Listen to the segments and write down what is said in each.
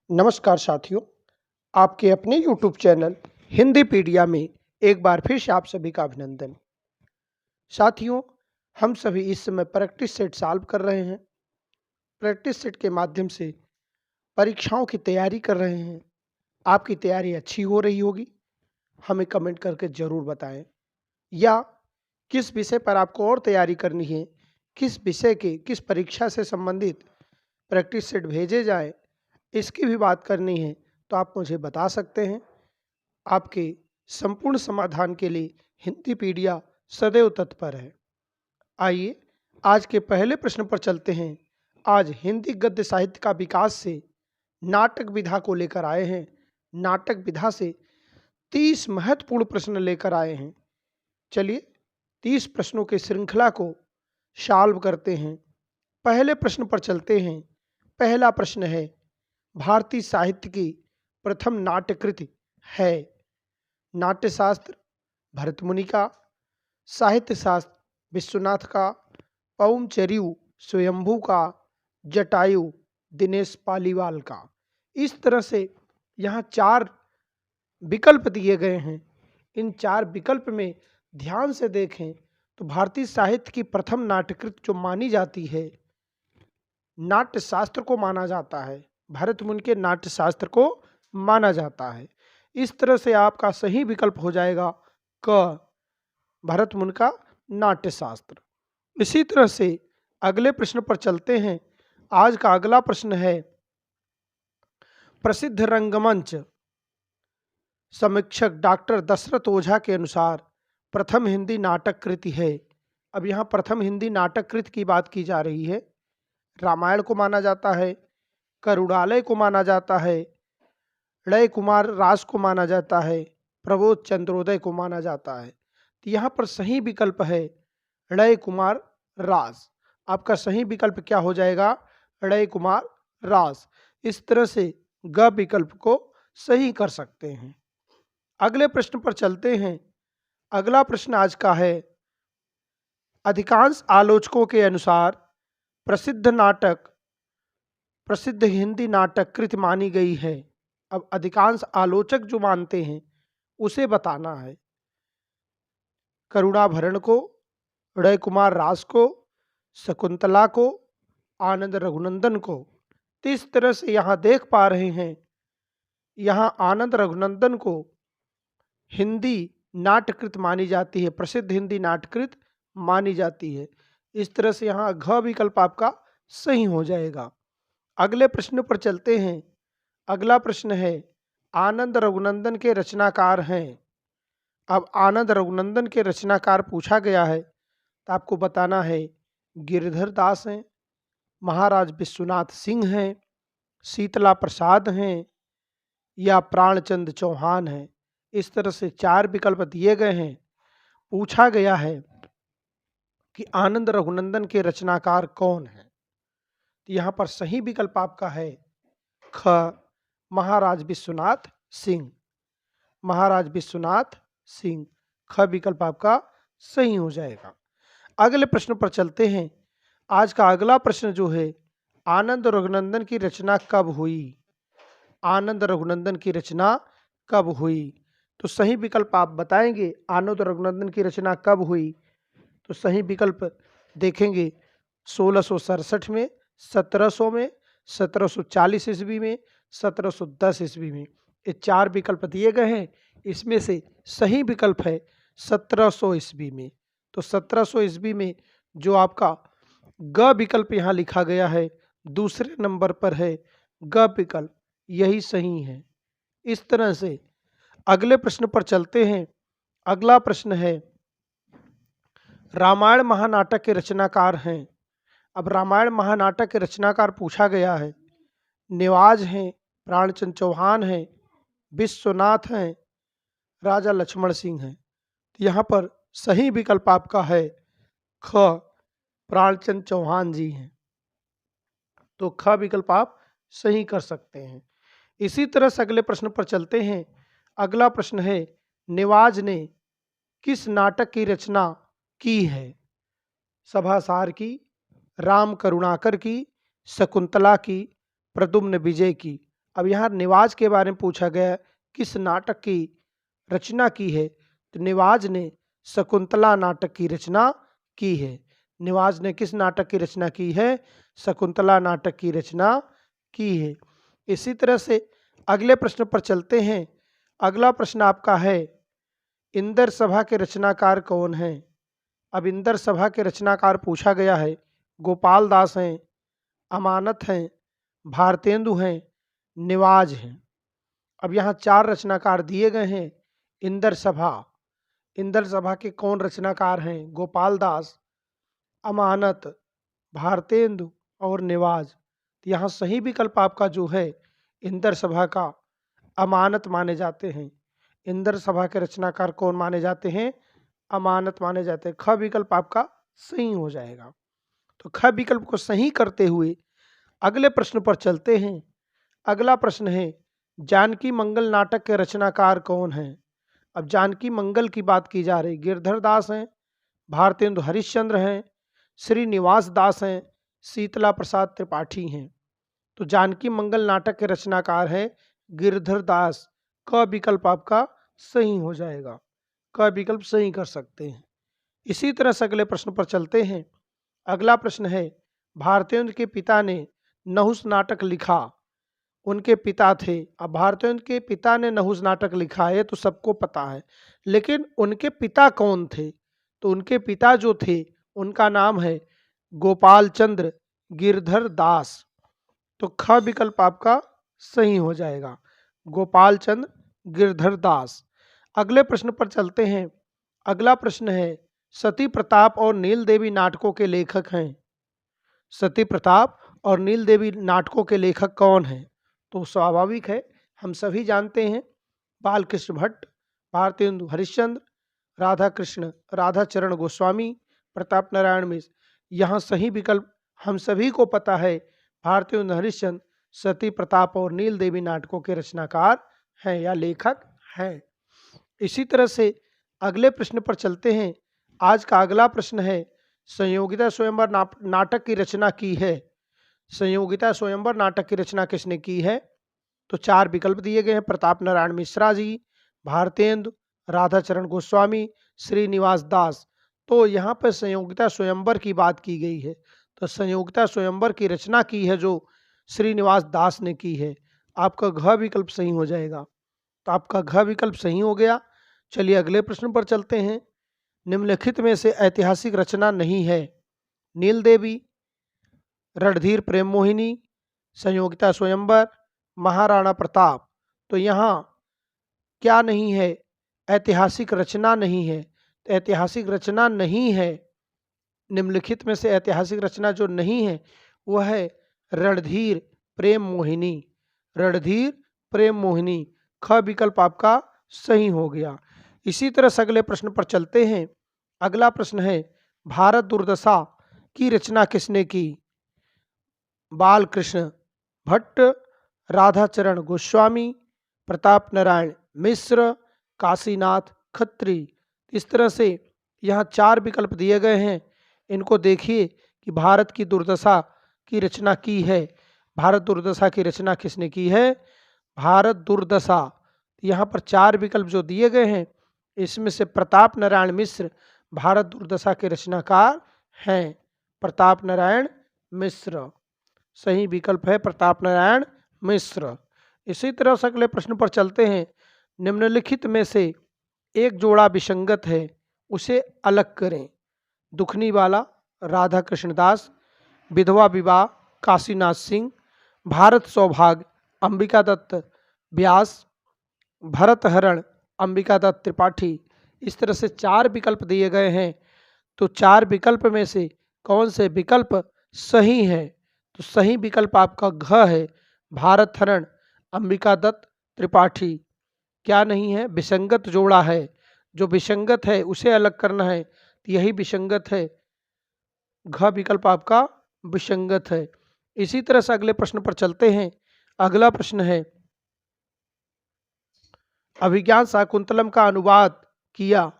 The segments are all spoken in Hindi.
नमस्कार साथियों, आपके अपने YouTube चैनल हिंदी पीडिया में एक बार फिर से आप सभी का अभिनंदन। साथियों, हम सभी इस समय प्रैक्टिस सेट सॉल्व कर रहे हैं। प्रैक्टिस सेट के माध्यम से परीक्षाओं की तैयारी कर रहे हैं। आपकी तैयारी अच्छी हो रही होगी, हमें कमेंट करके ज़रूर बताएं। या किस विषय पर आपको और तैयारी करनी है, किस विषय के किस परीक्षा से संबंधित प्रैक्टिस सेट भेजे जाएँ, इसकी भी बात करनी है तो आप मुझे बता सकते हैं। आपके संपूर्ण समाधान के लिए हिंदी पीडिया सदैव तत्पर है। आइए आज के पहले प्रश्न पर चलते हैं। आज हिंदी गद्य साहित्य का विकास से नाटक विधा को लेकर आए हैं। नाटक विधा से 30 महत्वपूर्ण प्रश्न लेकर आए हैं। चलिए 30 प्रश्नों की श्रृंखला को सॉल्व करते हैं। पहले प्रश्न पर चलते हैं। पहला प्रश्न है, भारतीय साहित्य की प्रथम नाट्यकृति है। नाट्यशास्त्र भरतमुनि का, साहित्य शास्त्र विश्वनाथ का, पौमचर्यु स्वयंभू का, जटायु दिनेश पालीवाल का। इस तरह से यहाँ 4 विकल्प दिए गए हैं। इन 4 विकल्प में ध्यान से देखें तो भारतीय साहित्य की प्रथम नाट्यकृत जो मानी जाती है, नाट्यशास्त्र को माना जाता है। भरतमुनि के नाट्यशास्त्र को माना जाता है। इस तरह से आपका सही विकल्प हो जाएगा क, भरतमुनि का नाट्यशास्त्र। इसी तरह से अगले प्रश्न पर चलते हैं। आज का अगला प्रश्न है, प्रसिद्ध रंगमंच समीक्षक डॉक्टर दशरथ ओझा के अनुसार प्रथम हिंदी नाटक कृति है। अब यहाँ प्रथम हिंदी नाटक कृति की बात की जा रही है। रामायण को माना जाता है, करुणालय को माना जाता है, ऋय कुमार रास को माना जाता है, प्रबोध चंद्रोदय को माना जाता है। तो यहाँ पर सही विकल्प है ऋय कुमार रास। आपका सही विकल्प क्या हो जाएगा? ऋय कुमार रास। इस तरह से ग विकल्प को सही कर सकते हैं। अगले प्रश्न पर चलते हैं। अगला प्रश्न आज का है, अधिकांश आलोचकों के अनुसार प्रसिद्ध हिंदी नाटक कृति मानी गई है। अब अधिकांश आलोचक जो मानते हैं उसे बताना है। करुणाभरण को, ऋय कुमार रास को, शकुंतला को, आनंद रघुनंदन को। तो इस तरह से यहाँ देख पा रहे हैं, यहाँ आनंद रघुनंदन को हिंदी नाटकृत मानी जाती है, प्रसिद्ध हिंदी नाटकृत मानी जाती है। इस तरह से यहाँ घ विकल्प आपका सही हो जाएगा। अगले प्रश्न पर चलते हैं। अगला प्रश्न है, आनंद रघुनंदन के रचनाकार हैं। अब आनंद रघुनंदन के रचनाकार पूछा गया है तो आपको बताना है गिरिधर दास हैं, महाराज विश्वनाथ सिंह हैं, शीतला प्रसाद हैं या प्राणचंद चौहान हैं। इस तरह से 4 विकल्प दिए गए हैं। पूछा गया है कि आनंद रघुनंदन के रचनाकार कौन हैं। तो यहाँ पर सही विकल्प आपका है ख, महाराज विश्वनाथ सिंह। महाराज विश्वनाथ सिंह, ख विकल्प आपका सही हो जाएगा। अगले प्रश्न पर चलते हैं। आज का अगला प्रश्न जो है, आनंद रघुनंदन की रचना कब हुई? आनंद रघुनंदन की रचना कब हुई? तो सही विकल्प आप बताएंगे आनंद रघुनंदन की रचना कब हुई। तो सही विकल्प देखेंगे 1667 में, 1700 में, 1740 ईस्वी में, 1710 ईस्वी में। ये 4 विकल्प दिए गए हैं। इसमें से सही विकल्प है 1700 ईस्वी में। तो 1700 ईस्वी में जो आपका ग विकल्प यहाँ लिखा गया है, दूसरे नंबर पर है ग विकल्प, यही सही है। इस तरह से अगले प्रश्न पर चलते हैं। अगला प्रश्न है, रामायण महानाटक के रचनाकार हैं। अब रामायण महानाटक के रचनाकार पूछा गया है। निवाज हैं, प्राणचंद चौहान हैं, विश्वनाथ हैं, राजा लक्ष्मण सिंह हैं। यहाँ पर सही विकल्प आपका है ख, प्राणचंद चौहान जी हैं। तो ख विकल्प आप सही कर सकते हैं। इसी तरह से अगले प्रश्न पर चलते हैं। अगला प्रश्न है, निवाज ने किस नाटक की रचना की है? सभासार की, राम करुणाकर की, शकुंतला की, प्रद्युम्न विजय की। अब यहाँ निवाज के बारे में पूछा गया, किस नाटक की रचना की है? तो निवाज ने शकुंतला नाटक की रचना की है। निवाज ने किस नाटक की रचना की है? शकुंतला नाटक की रचना की है। इसी तरह से अगले प्रश्न पर चलते हैं। अगला प्रश्न आपका है, इंदर सभा के रचनाकार कौन हैं? अब इंदर सभा के रचनाकार पूछा गया है, गोपाल दास हैं, अमानत हैं, भारतेंदु हैं, निवाज हैं। अब यहाँ चार रचनाकार दिए गए हैं। इंदर सभा, इंदर सभा के कौन रचनाकार हैं? गोपाल दास, अमानत, भारतेंदु और निवाज। तो यहाँ सही विकल्प आपका जो है इंदर सभा का अमानत माने जाते हैं। इंदर सभा के रचनाकार कौन माने जाते हैं? अमानत माने जाते हैं। ख विकल्प आपका सही हो जाएगा। तो ख विकल्प को सही करते हुए अगले प्रश्न पर चलते हैं। अगला प्रश्न है, जानकी मंगल नाटक के रचनाकार कौन हैं? अब जानकी मंगल की बात की जा रही, गिरधर दास हैं, भारतेंदु हरिश्चंद्र हैं, श्रीनिवास दास हैं, शीतला प्रसाद त्रिपाठी हैं। तो जानकी मंगल नाटक के रचनाकार है गिरधर दास। क विकल्प आपका सही हो जाएगा। क विकल्प सही कर सकते हैं। इसी तरह से अगले प्रश्न पर चलते हैं। अगला प्रश्न है, भारतेंदु के पिता ने नहुस नाटक लिखा, उनके पिता थे। अब भारतेंदु के पिता ने नहुस नाटक लिखा है तो सबको पता है, लेकिन उनके पिता कौन थे? तो उनके पिता जो थे उनका नाम है गोपाल चंद्र गिरधर दास। तो ख विकल्प आपका सही हो जाएगा, गोपाल चंद्र गिरधर दास। अगले प्रश्न पर चलते हैं। अगला प्रश्न है, सती प्रताप और नील देवी नाटकों के लेखक हैं। सती प्रताप और नील देवी नाटकों के लेखक कौन हैं? तो स्वाभाविक है, हम सभी जानते हैं, बालकृष्ण भट्ट, भारतेंदु हरिश्चंद्र, राधाचरण गोस्वामी, प्रताप नारायण मिश्र। यहाँ सही विकल्प हम सभी को पता है, भारतेंदु हरिश्चंद्र सती प्रताप और नील देवी नाटकों के रचनाकार हैं या लेखक हैं। इसी तरह से अगले प्रश्न पर चलते हैं। आज का अगला प्रश्न है, संयोगिता स्वयंवर नाटक की रचना की है। संयोगिता स्वयंवर नाटक की रचना किसने की है? तो चार विकल्प दिए गए हैं, प्रताप नारायण मिश्रा जी, भारतेंदु, राधाचरण गोस्वामी, श्रीनिवास दास। तो यहाँ पर संयोगिता स्वयंवर की बात की गई है। तो संयोगिता स्वयंवर की रचना की है जो श्रीनिवास दास ने की है। आपका घ विकल्प सही हो जाएगा। तो आपका घ विकल्प सही हो गया। चलिए अगले प्रश्न पर चलते हैं। निम्नलिखित में से ऐतिहासिक रचना नहीं है। नील देवी, रणधीर प्रेम मोहिनी, संयोगिता स्वयंवर, महाराणा प्रताप। तो यहाँ क्या नहीं है? ऐतिहासिक रचना नहीं है। तो ऐतिहासिक रचना नहीं है, निम्नलिखित में से ऐतिहासिक रचना जो नहीं है वह है रणधीर प्रेम मोहिनी। रणधीर प्रेम मोहिनी। ख विकल्प आपका सही हो गया। इसी तरह से अगले प्रश्न पर चलते हैं। अगला प्रश्न है, भारत दुर्दशा की रचना किसने की? बालकृष्ण भट्ट, राधाचरण गोस्वामी, प्रताप नारायण मिश्र, काशीनाथ खत्री। इस तरह से यहाँ चार विकल्प दिए गए हैं। इनको देखिए कि भारत की दुर्दशा की रचना की है। भारत दुर्दशा की रचना किसने की है? भारत दुर्दशा। यहाँ पर चार विकल्प जो दिए गए हैं इसमें से प्रताप नारायण मिश्र भारत दुर्दशा के रचनाकार हैं। प्रताप नारायण मिश्र सही विकल्प है, प्रताप नारायण मिश्र। इसी तरह से अगले प्रश्न पर चलते हैं। निम्नलिखित में से एक जोड़ा विसंगत है, उसे अलग करें। दुखनी वाला राधा कृष्णदास, विधवा विवाह काशीनाथ सिंह, भारत सौभाग्य अंबिका दत्त व्यास, भरत हरण अंबिका दत्त त्रिपाठी। इस तरह से चार विकल्प दिए गए हैं। तो चार विकल्प में से कौन से विकल्प सही है? तो सही विकल्प आपका घ है, भारत हरण अंबिका दत्त त्रिपाठी। क्या नहीं है? विसंगत जोड़ा है। जो विसंगत है उसे अलग करना है, तो यही विसंगत है। घ विकल्प आपका विसंगत है। इसी तरह से अगले प्रश्न पर चलते हैं। अगला प्रश्न है, अभिज्ञान शाकुंतलम का अनुवाद किया।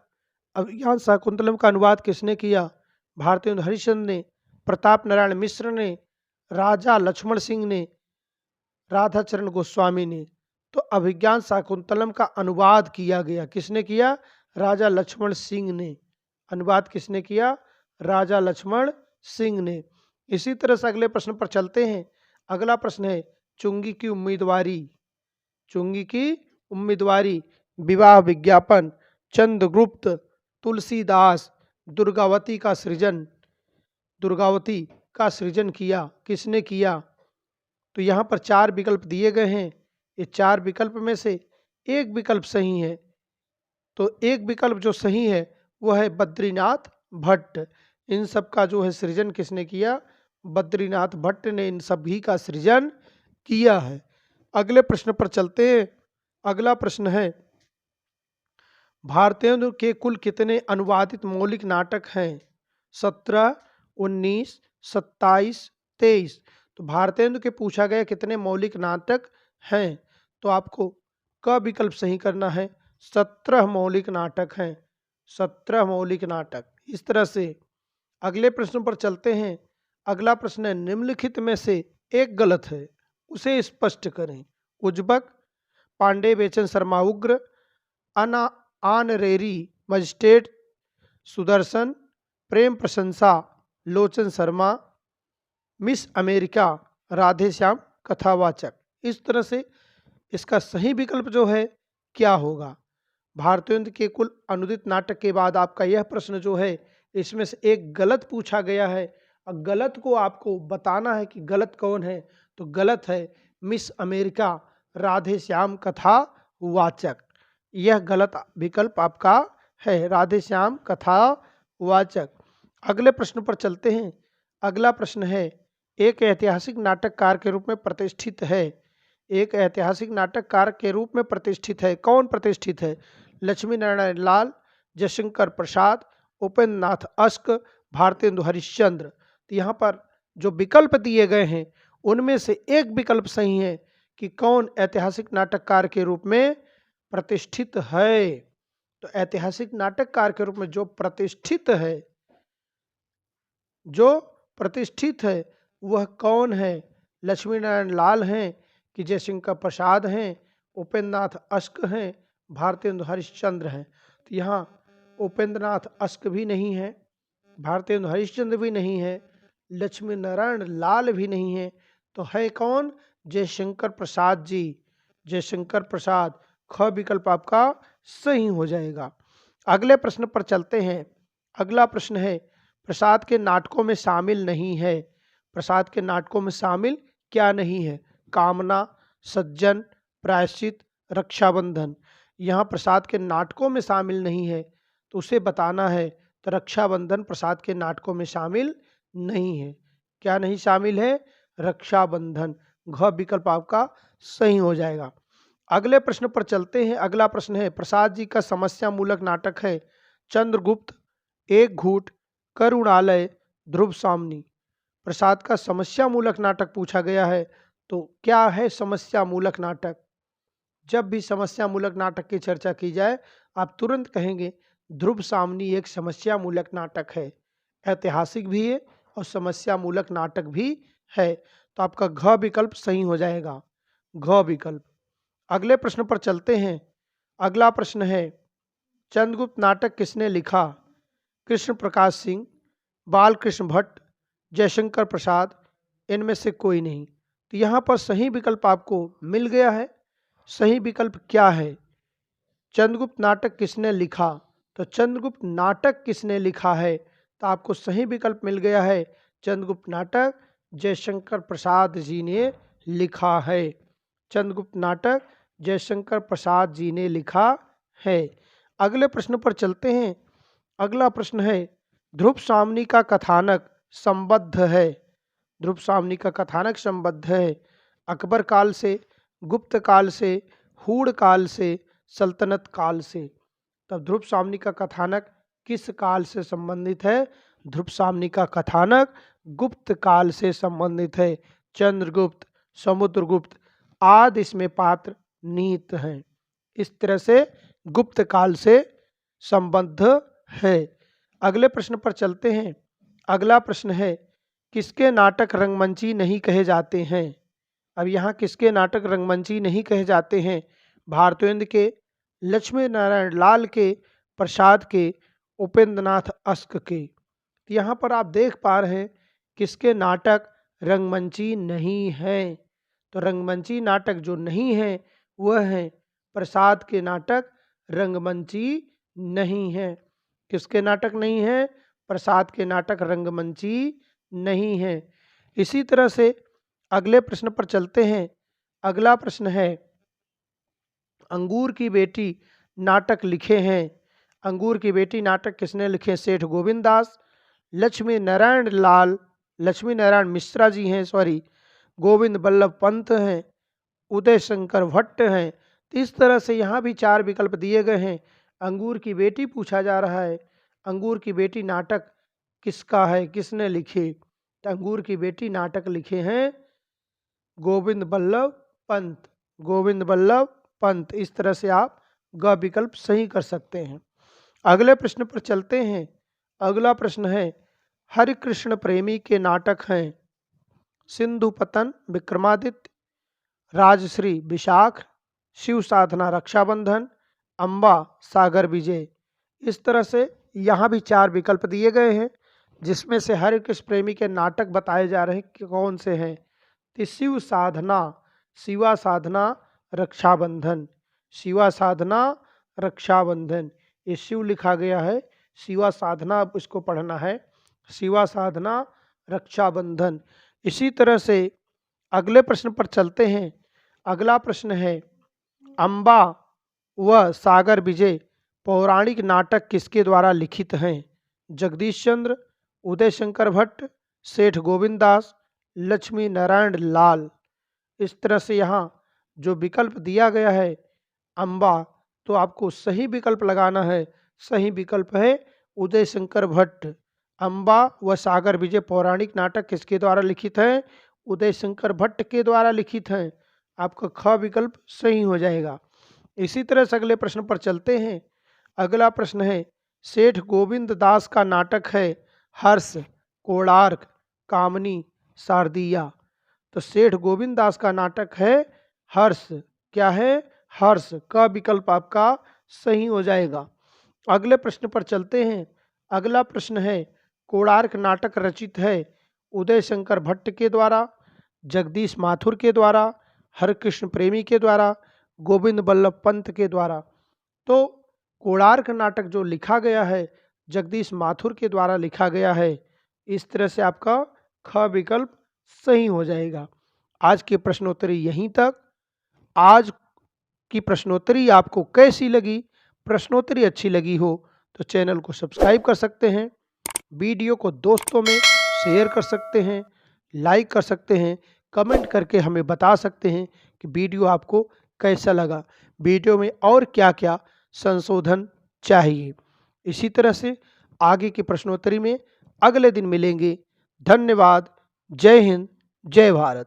अभिज्ञान शाकुंतलम का अनुवाद किसने किया? भारतेंदु हरिश्चंद्र ने, प्रताप नारायण मिश्र ने, राजा लक्ष्मण सिंह ने, राधाचरण गोस्वामी ने। तो अभिज्ञान शाकुंतलम का अनुवाद किया गया, किसने किया? राजा लक्ष्मण सिंह ने। अनुवाद किसने किया? राजा लक्ष्मण सिंह ने। इसी तरह से अगले प्रश्न पर चलते हैं। अगला प्रश्न है चुंगी की उम्मीदवारी। चुंगी की उम्मीदवारी, विवाह विज्ञापन, चंद्रगुप्त, तुलसीदास, दुर्गावती का सृजन। दुर्गावती का सृजन किया, किसने किया? तो यहाँ पर 4 विकल्प दिए गए हैं। ये 4 विकल्प में से एक विकल्प सही है। तो एक विकल्प जो सही है वह है बद्रीनाथ भट्ट। इन सब का जो है सृजन किसने किया? बद्रीनाथ भट्ट ने इन सभी का सृजन किया है। अगले प्रश्न पर चलते हैं। अगला प्रश्न है भारतेंदु के कुल कितने अनुवादित मौलिक नाटक हैं? 17, 19, 27, 23। तो भारतेंदु के पूछा गया कितने मौलिक नाटक हैं, तो आपको क विकल्प सही करना है। 17 मौलिक नाटक हैं, 17 मौलिक नाटक। इस तरह से अगले प्रश्न पर चलते हैं। अगला प्रश्न है निम्नलिखित में से एक गलत है, उसे स्पष्ट करें। उज्बक, पांडे बेचन शर्मा उग्र, अना आनरेरी मजिस्ट्रेट सुदर्शन, प्रेम प्रशंसा लोचन शर्मा, मिस अमेरिका राधेश्याम कथावाचक। इस तरह से इसका सही विकल्प जो है क्या होगा? भारतेंदु के कुल अनुदित नाटक के बाद आपका यह प्रश्न जो है इसमें से एक गलत पूछा गया है और गलत को आपको बताना है कि गलत कौन है। तो गलत है मिस अमेरिका राधेश्याम कथा वाचक। यह गलत विकल्प आपका है, राधेश्याम कथा वाचक। अगले प्रश्न पर चलते हैं। अगला प्रश्न है एक ऐतिहासिक नाटककार के रूप में प्रतिष्ठित है। एक ऐतिहासिक नाटककार के रूप में प्रतिष्ठित है, कौन प्रतिष्ठित है? लक्ष्मी नारायण लाल, जयशंकर प्रसाद, उपेंद्र नाथ अश्क, भारतेंदु हरिश्चंद्र। तो यहाँ पर जो विकल्प दिए गए हैं उनमें से एक विकल्प सही है कि कौन ऐतिहासिक नाटककार के रूप में प्रतिष्ठित है। तो ऐतिहासिक नाटककार के रूप में जो प्रतिष्ठित है, जो प्रतिष्ठित है वह कौन है? लक्ष्मी नारायण लाल हैं कि जयशंकर प्रसाद हैं, उपेंद्र नाथ अश्क हैं, भारतेंदु हरिश्चंद्र हैं। तो यहाँ उपेंद्र नाथ अश्क भी नहीं है, भारतेंदु हरिश्चंद्र भी नहीं है, लक्ष्मी नारायण लाल भी नहीं है। तो है कौन? जयशंकर प्रसाद जी। जयशंकर प्रसाद, ख विकल्प आपका सही हो जाएगा। अगले प्रश्न पर चलते हैं। अगला प्रश्न है प्रसाद के नाटकों में शामिल नहीं है। प्रसाद के नाटकों में शामिल क्या नहीं है? कामना, सज्जन, प्रायश्चित, रक्षाबंधन। यहाँ प्रसाद के नाटकों में शामिल नहीं है तो उसे बताना है। तो रक्षाबंधन प्रसाद के नाटकों में शामिल नहीं है। क्या नहीं शामिल है? रक्षाबंधन। घ विकल्प आपका सही हो जाएगा। अगले प्रश्न पर चलते हैं। अगला प्रश्न है प्रसाद जी का समस्या मूलक नाटक है चंद्रगुप्त, एक घूट, करुणालय, ध्रुव सामनी। प्रसाद का समस्या मूलक नाटक पूछा गया है, तो क्या है समस्या मूलक नाटक? जब भी समस्या मूलक नाटक की चर्चा की जाए आप तुरंत कहेंगे ध्रुव सामनी एक समस्या मूलक नाटक है, ऐतिहासिक भी है और समस्या मूलक नाटक भी है। तो आपका घ विकल्प सही हो जाएगा, घ विकल्प। अगले प्रश्न पर चलते हैं। अगला प्रश्न है चंद्रगुप्त नाटक किसने लिखा? कृष्ण प्रकाश सिंह, बालकृष्ण भट्ट, जयशंकर प्रसाद, इनमें से कोई नहीं। तो यहाँ पर सही विकल्प आपको मिल गया है। सही विकल्प क्या है? चंद्रगुप्त नाटक किसने लिखा? तो चंद्रगुप्त नाटक किसने लिखा है? तो आपको सही विकल्प मिल गया है। चंद्रगुप्त नाटक जयशंकर प्रसाद जी ने लिखा है। चंद्रगुप्त नाटक जयशंकर प्रसाद जी ने लिखा है। अगले प्रश्न पर चलते हैं। अगला प्रश्न है ध्रुव सामनी का कथानक संबद्ध है। ध्रुव सामनी का कथानक संबद्ध है अकबर काल से, गुप्त काल से, हूड़ काल से, सल्तनत काल से। तब ध्रुव सामनी का कथानक किस काल से संबंधित है? ध्रुव सामनी का कथानक गुप्त काल से संबंधित है। चंद्रगुप्त, समुद्रगुप्त आदि इसमें पात्र निहित हैं। इस तरह से गुप्त काल से संबद्ध है। अगले प्रश्न पर चलते हैं। अगला प्रश्न है किसके नाटक रंगमंची नहीं कहे जाते हैं? अब यहाँ किसके नाटक रंगमंची नहीं कहे जाते हैं? भारतेंद्र के, लक्ष्मी नारायण लाल के, प्रसाद के, उपेंद्र नाथ अस्क के। तो यहाँ पर आप देख पा रहे हैं किसके नाटक रंगमंची नहीं है। तो रंगमंची नाटक जो नहीं है वह है प्रसाद के नाटक रंगमंची नहीं है। किसके नाटक नहीं है? प्रसाद के नाटक रंगमंची नहीं है। इसी तरह से अगले प्रश्न पर चलते हैं। अगला प्रश्न है, अंगूर की बेटी नाटक लिखे हैं। अंगूर की बेटी नाटक किसने लिखे? सेठ गोविंद दास, लक्ष्मी नारायण मिश्रा जी हैं, गोविंद बल्लभ पंत हैं, उदय शंकर भट्ट हैं। तो इस तरह से यहाँ भी 4 विकल्प दिए गए हैं। अंगूर की बेटी पूछा जा रहा है, अंगूर की बेटी नाटक किसका है, किसने लिखे? तो अंगूर की बेटी नाटक लिखे हैं गोविंद बल्लभ पंत, गोविंद बल्लभ पंत। इस तरह से आप ग विकल्प सही कर सकते हैं। अगले प्रश्न पर चलते हैं। अगला प्रश्न है, हरिकृष्ण प्रेमी के नाटक हैं सिंधु पतन विक्रमादित्य, राजश्री विशाख, शिव साधना रक्षाबंधन, अंबा सागर विजय। इस तरह से यहाँ भी 4 विकल्प दिए गए हैं, जिसमें से हरिकृष्ण प्रेमी के नाटक बताए जा रहे हैं कि कौन से हैं। तो शिव साधना, शिवा साधना रक्षाबंधन, शिवा साधना रक्षाबंधन, ये शिव लिखा गया है, शिवा साधना अब इसको पढ़ना है, शिवा साधना रक्षाबंधन। इसी तरह से अगले प्रश्न पर चलते हैं। अगला प्रश्न है, अंबा व सागर विजय पौराणिक नाटक किसके द्वारा लिखित हैं? जगदीश चंद्र, उदय शंकर भट्ट, सेठ गोविंद दास, लक्ष्मी नारायण लाल। इस तरह से यहाँ जो विकल्प दिया गया है अंबा, तो आपको सही विकल्प लगाना है। सही विकल्प है उदय शंकर भट्ट। अंबा व सागर विजय पौराणिक नाटक किसके द्वारा लिखित है? उदय शंकर भट्ट के द्वारा लिखित हैं। आपका ख विकल्प सही हो जाएगा। इसी तरह से अगले प्रश्न पर चलते हैं। अगला प्रश्न है, सेठ गोविंद दास का नाटक है हर्ष, कोणार्क, कामनी, शारदिया। तो सेठ गोविंद दास का नाटक है हर्ष। क्या है? हर्ष। का विकल्प आपका सही हो जाएगा। अगले प्रश्न पर चलते हैं। अगला प्रश्न है, कोणार्क नाटक रचित है उदय शंकर भट्ट के द्वारा, जगदीश माथुर के द्वारा, हरिकृष्ण प्रेमी के द्वारा, गोविंद बल्लभ पंत के द्वारा। तो कोणार्क नाटक जो लिखा गया है जगदीश माथुर के द्वारा लिखा गया है। इस तरह से आपका ख विकल्प सही हो जाएगा। आज की प्रश्नोत्तरी यहीं तक। आज की प्रश्नोत्तरी आपको कैसी लगी? प्रश्नोत्तरी अच्छी लगी हो तो चैनल को सब्सक्राइब कर सकते हैं, वीडियो को दोस्तों में शेयर कर सकते हैं, लाइक कर सकते हैं, कमेंट करके हमें बता सकते हैं कि वीडियो आपको कैसा लगा, वीडियो में और क्या क्या संशोधन चाहिए। इसी तरह से आगे की प्रश्नोत्तरी में अगले दिन मिलेंगे। धन्यवाद। जय हिंद, जय भारत।